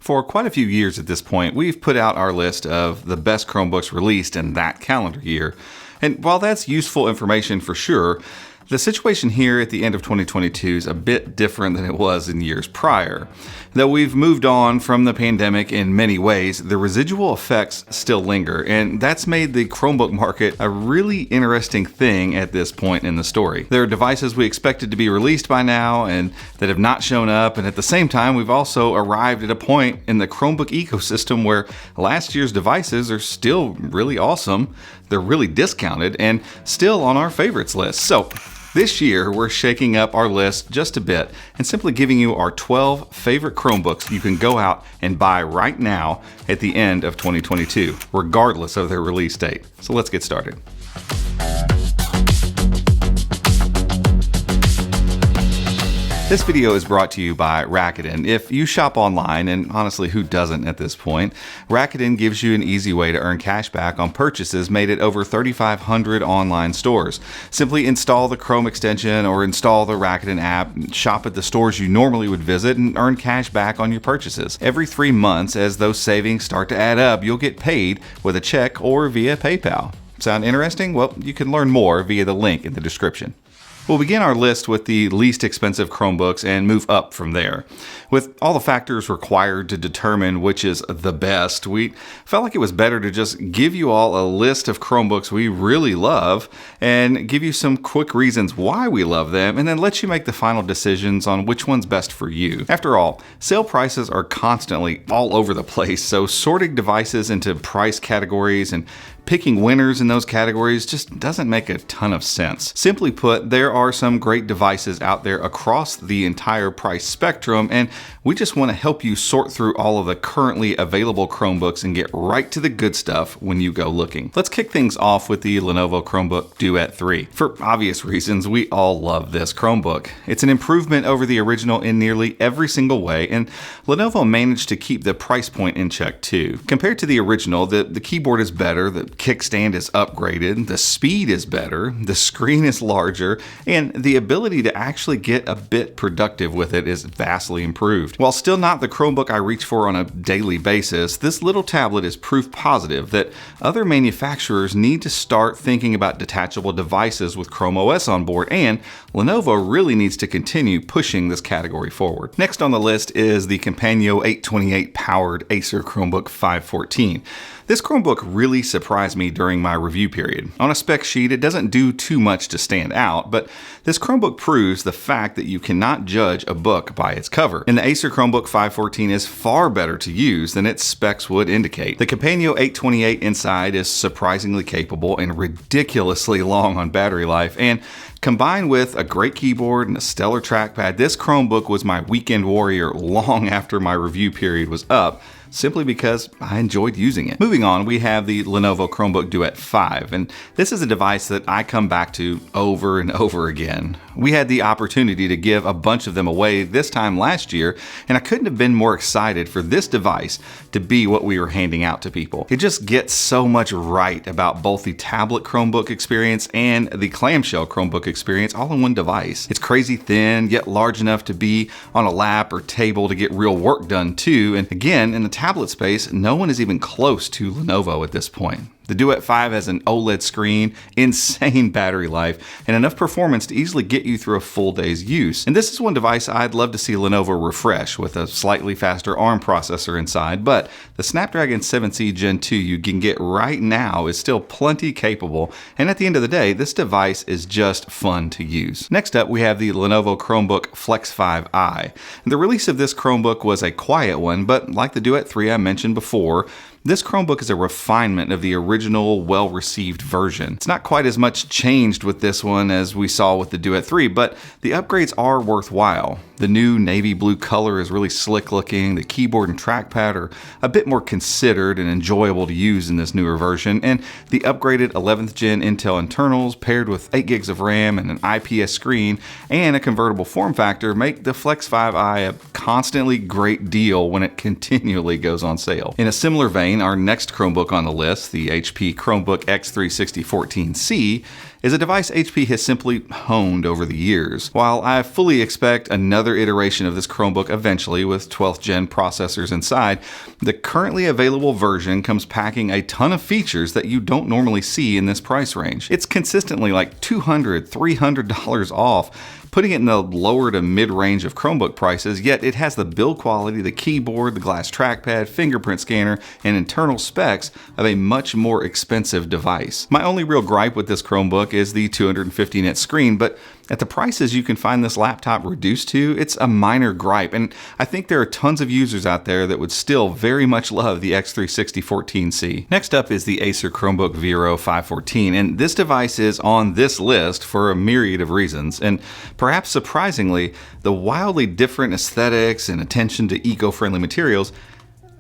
For quite a few years at this point, we've put out our list of the best Chromebooks released in that calendar year. And while that's useful information for sure, the situation here at the end of 2022 is a bit different than it was in years prior. Though we've moved on from the pandemic in many ways, the residual effects still linger, and that's made the Chromebook market a really interesting thing at this point in the story. There are devices we expected to be released by now and that have not shown up, and at the same time, we've also arrived at a point in the Chromebook ecosystem where last year's devices are still really awesome, they're really discounted, and still on our favorites list. So, this year, we're shaking up our list just a bit and simply giving you our 12 favorite Chromebooks you can go out and buy right now at the end of 2022, regardless of their release date. So let's get started. This video is brought to you by Rakuten. If you shop online, and honestly, who doesn't at this point, Rakuten gives you an easy way to earn cash back on purchases made at over 3,500 online stores. Simply install the Chrome extension or install the Rakuten app, shop at the stores you normally would visit, and earn cash back on your purchases. Every 3 months, as those savings start to add up, you'll get paid with a check or via PayPal. Sound interesting? Well, you can learn more via the link in the description. We'll begin our list with the least expensive Chromebooks and move up from there. With all the factors required to determine which is the best, we felt like it was better to just give you all a list of Chromebooks we really love and give you some quick reasons why we love them, and then let you make the final decisions on which one's best for you. After all, sale prices are constantly all over the place, so sorting devices into price categories and picking winners in those categories just doesn't make a ton of sense. Simply put, there are some great devices out there across the entire price spectrum, and we just want to help you sort through all of the currently available Chromebooks and get right to the good stuff when you go looking. Let's kick things off with the Lenovo Chromebook Duet 3. For obvious reasons, we all love this Chromebook. It's an improvement over the original in nearly every single way, and Lenovo managed to keep the price point in check too. Compared to the original, the keyboard is better, the kickstand is upgraded, the speed is better, the screen is larger, and the ability to actually get a bit productive with it is vastly improved. While still not the Chromebook I reach for on a daily basis, this little tablet is proof positive that other manufacturers need to start thinking about detachable devices with Chrome OS on board, and Lenovo really needs to continue pushing this category forward. Next on the list is the Companion 828 powered Acer Chromebook 514. This Chromebook really surprised me during my review period. On a spec sheet, it doesn't do too much to stand out, but this Chromebook proves the fact that you cannot judge a book by its cover. And the Acer Chromebook 514 is far better to use than its specs would indicate. The Companion 828 inside is surprisingly capable and ridiculously long on battery life, and combined with a great keyboard and a stellar trackpad, this Chromebook was my weekend warrior long after my review period was up, simply because I enjoyed using it. Moving on, we have the Lenovo Chromebook Duet 5, and this is a device that I come back to over and over again. We had the opportunity to give a bunch of them away this time last year, and I couldn't have been more excited for this device to be what we were handing out to people. It just gets so much right about both the tablet Chromebook experience and the clamshell Chromebook experience all in one device. It's crazy thin, yet large enough to be on a lap or table to get real work done too, and again, in the tablet space, no one is even close to Lenovo at this point. The Duet 5 has an OLED screen, insane battery life, and enough performance to easily get you through a full day's use. And this is one device I'd love to see Lenovo refresh with a slightly faster ARM processor inside, but the Snapdragon 7C Gen 2 you can get right now is still plenty capable, and at the end of the day, this device is just fun to use. Next up, we have the Lenovo Chromebook Flex 5i. The release of this Chromebook was a quiet one, but like the Duet 3 I mentioned before, this Chromebook is a refinement of the original, well-received version. It's not quite as much changed with this one as we saw with the Duet 3, but the upgrades are worthwhile. The new navy blue color is really slick looking, the keyboard and trackpad are a bit more considered and enjoyable to use in this newer version, and the upgraded 11th gen Intel internals paired with 8 gigs of RAM and an IPS screen and a convertible form factor make the Flex 5i a constantly great deal when it continually goes on sale. In a similar vein, our next Chromebook on the list, the HP Chromebook X360 14C, is a device HP has simply honed over the years. While I fully expect another iteration of this Chromebook eventually with 12th gen processors inside, the currently available version comes packing a ton of features that you don't normally see in this price range. It's consistently like $200, $300 off, putting it in the lower to mid-range of Chromebook prices, yet it has the build quality, the keyboard, the glass trackpad, fingerprint scanner, and internal specs of a much more expensive device. My only real gripe with this Chromebook is the 250-nit screen, but at the prices you can find this laptop reduced to, it's a minor gripe, and I think there are tons of users out there that would still very much love the X360 14C. Next up is the Acer Chromebook Vero 514, and this device is on this list for a myriad of reasons, and perhaps surprisingly, the wildly different aesthetics and attention to eco-friendly materials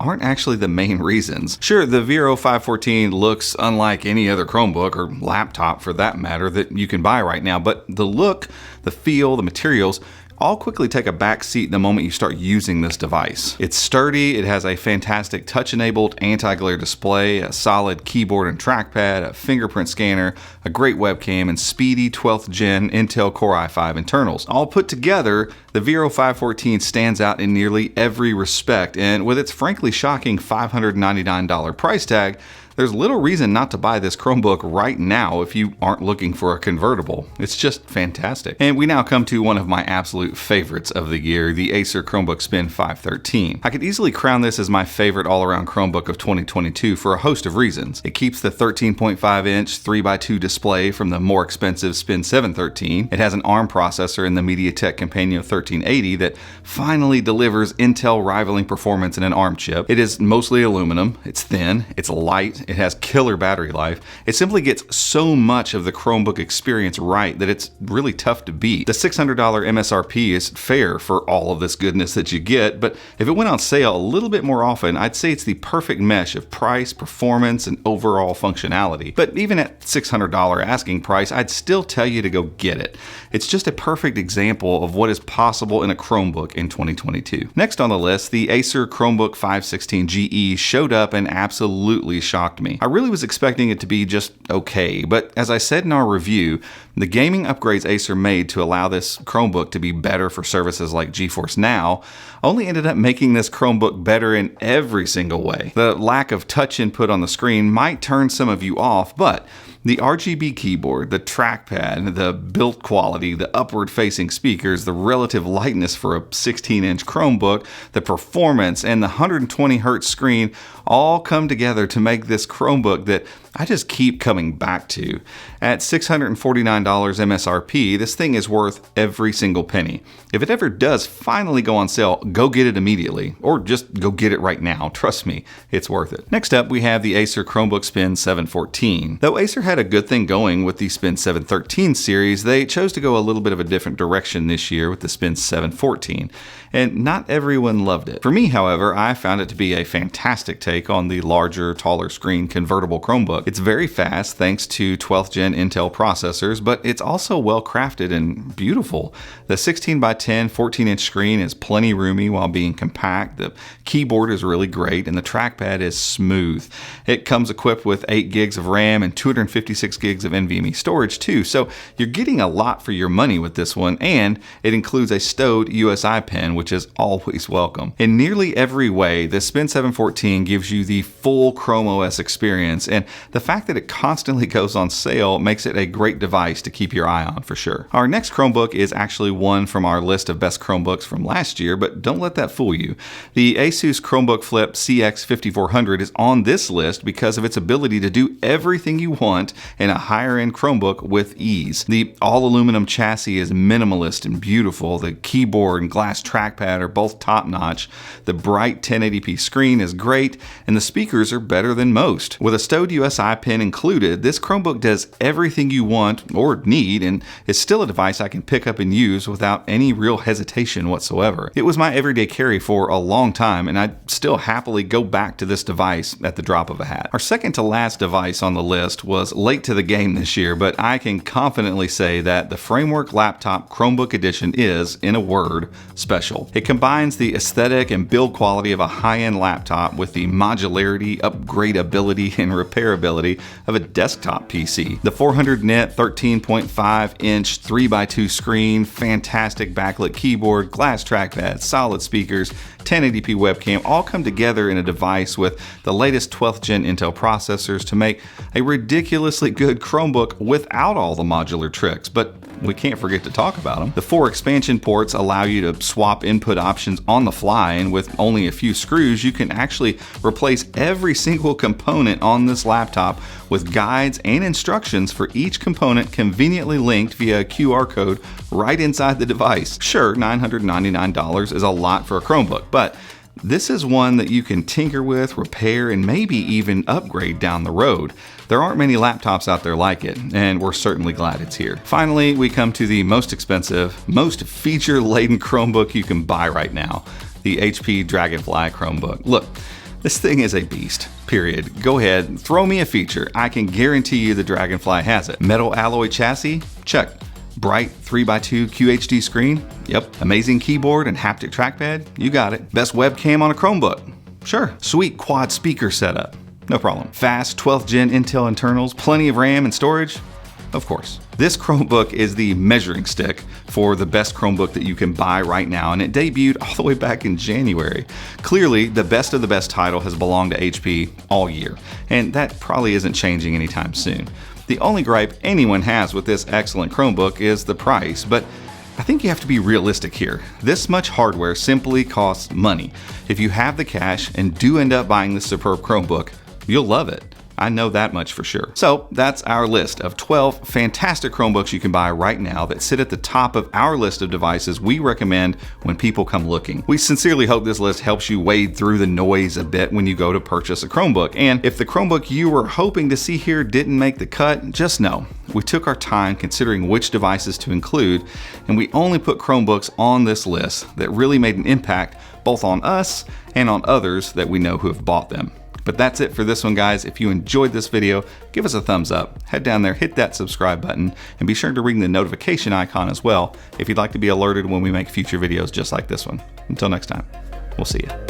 aren't actually the main reasons. Sure, the Vero 514 looks unlike any other Chromebook, or laptop for that matter, that you can buy right now, but the look, the feel, the materials all quickly take a back seat the moment you start using this device. It's sturdy, it has a fantastic touch-enabled anti-glare display, a solid keyboard and trackpad, a fingerprint scanner, a great webcam, and speedy 12th gen Intel Core i5 internals. All put together, the Vero 514 stands out in nearly every respect, and with its frankly shocking $599 price tag, there's little reason not to buy this Chromebook right now if you aren't looking for a convertible. It's just fantastic. And we now come to one of my absolute favorites of the year, the Acer Chromebook Spin 513. I could easily crown this as my favorite all-around Chromebook of 2022 for a host of reasons. It keeps the 13.5-inch 3x2 display from the more expensive Spin 713. It has an ARM processor in the MediaTek Companion 1380 that finally delivers Intel rivaling performance in an ARM chip. It is mostly aluminum, it's thin, it's light, it has killer battery life. It simply gets so much of the Chromebook experience right that it's really tough to beat. The $600 MSRP is fair for all of this goodness that you get, but if it went on sale a little bit more often, I'd say it's the perfect mesh of price, performance, and overall functionality. But even at $600 asking price, I'd still tell you to go get it. It's just a perfect example of what is possible in a Chromebook in 2022. Next on the list, the Acer Chromebook 516 GE showed up and absolutely shocked me. I really was expecting it to be just okay, but as I said in our review, the gaming upgrades Acer made to allow this Chromebook to be better for services like GeForce Now only ended up making this Chromebook better in every single way. The lack of touch input on the screen might turn some of you off, but the RGB keyboard, the trackpad, the build quality, the upward-facing speakers, the relative lightness for a 16-inch Chromebook, the performance, and the 120Hz screen all come together to make this Chromebook that I just keep coming back to. At $649 MSRP, this thing is worth every single penny. If it ever does finally go on sale, go get it immediately, or just go get it right now. Trust me, it's worth it. Next up, we have the Acer Chromebook Spin 714. Though Acer had a good thing going with the Spin 713 series, they chose to go a little bit of a different direction this year with the Spin 714, and not everyone loved it. For me, however, I found it to be a fantastic take on the larger, taller screen convertible Chromebook. It's very fast thanks to 12th gen Intel processors, but it's also well crafted and beautiful. The 16x10 14-inch screen is plenty roomy while being compact. The keyboard is really great and the trackpad is smooth. It comes equipped with 8 gigs of RAM and 256 gigs of NVMe storage too, so you're getting a lot for your money with this one, and it includes a stowed USI pen, which is always welcome. In nearly every way, the Spin 714 gives you the full Chrome OS experience, and the fact that it constantly goes on sale makes it a great device to keep your eye on for sure. Our next Chromebook is actually one from our list of best Chromebooks from last year, but don't let that fool you. The Asus Chromebook Flip CX5400 is on this list because of its ability to do everything you want in a higher-end Chromebook with ease. The all-aluminum chassis is minimalist and beautiful. The keyboard and glass trackpad are both top-notch. The bright 1080p screen is great, and the speakers are better than most. With a stowed USI pen included, this Chromebook does everything you want or need, and is still a device I can pick up and use without any real hesitation whatsoever. It was my everyday carry for a long time, and I'd still happily go back to this device at the drop of a hat. Our second to last device on the list was late to the game this year, but I can confidently say that the Framework Laptop Chromebook Edition is, in a word, special. It combines the aesthetic and build quality of a high-end laptop with the modularity, upgradability, and repairability capability of a desktop PC. The 400 nit 13.5 inch 3x2 screen, fantastic backlit keyboard, glass trackpad, solid speakers, 1080p webcam all come together in a device with the latest 12th gen Intel processors to make a ridiculously good Chromebook without all the modular tricks, but we can't forget to talk about them. The 4 expansion ports allow you to swap input options on the fly, and with only a few screws, you can actually replace every single component on this laptop with guides and instructions for each component conveniently linked via a QR code right inside the device. Sure, $999 is a lot for a Chromebook, but this is one that you can tinker with, repair, and maybe even upgrade down the road. There aren't many laptops out there like it, and we're certainly glad it's here. Finally, we come to the most expensive, most feature-laden Chromebook you can buy right now, the HP Dragonfly Chromebook. Look, this thing is a beast, period. Go ahead, throw me a feature. I can guarantee you the Dragonfly has it. Metal alloy chassis? Check. Bright 3x2 QHD screen? Yep. Amazing keyboard and haptic trackpad? You got it. Best webcam on a Chromebook? Sure. Sweet quad speaker setup? No problem. Fast 12th gen Intel internals? Plenty of RAM and storage? Of course. This Chromebook is the measuring stick for the best Chromebook that you can buy right now, and it debuted all the way back in January. Clearly, the best of the best title has belonged to HP all year, and that probably isn't changing anytime soon. The only gripe anyone has with this excellent Chromebook is the price, but I think you have to be realistic here. This much hardware simply costs money. If you have the cash and do end up buying this superb Chromebook, you'll love it. I know that much for sure. So that's our list of 12 fantastic Chromebooks you can buy right now that sit at the top of our list of devices we recommend when people come looking. We sincerely hope this list helps you wade through the noise a bit when you go to purchase a Chromebook. And if the Chromebook you were hoping to see here didn't make the cut, just know we took our time considering which devices to include, and we only put Chromebooks on this list that really made an impact both on us and on others that we know who have bought them. But that's it for this one, guys. If you enjoyed this video, give us a thumbs up. Head down there, hit that subscribe button, and be sure to ring the notification icon as well if you'd like to be alerted when we make future videos just like this one. Until next time, we'll see you.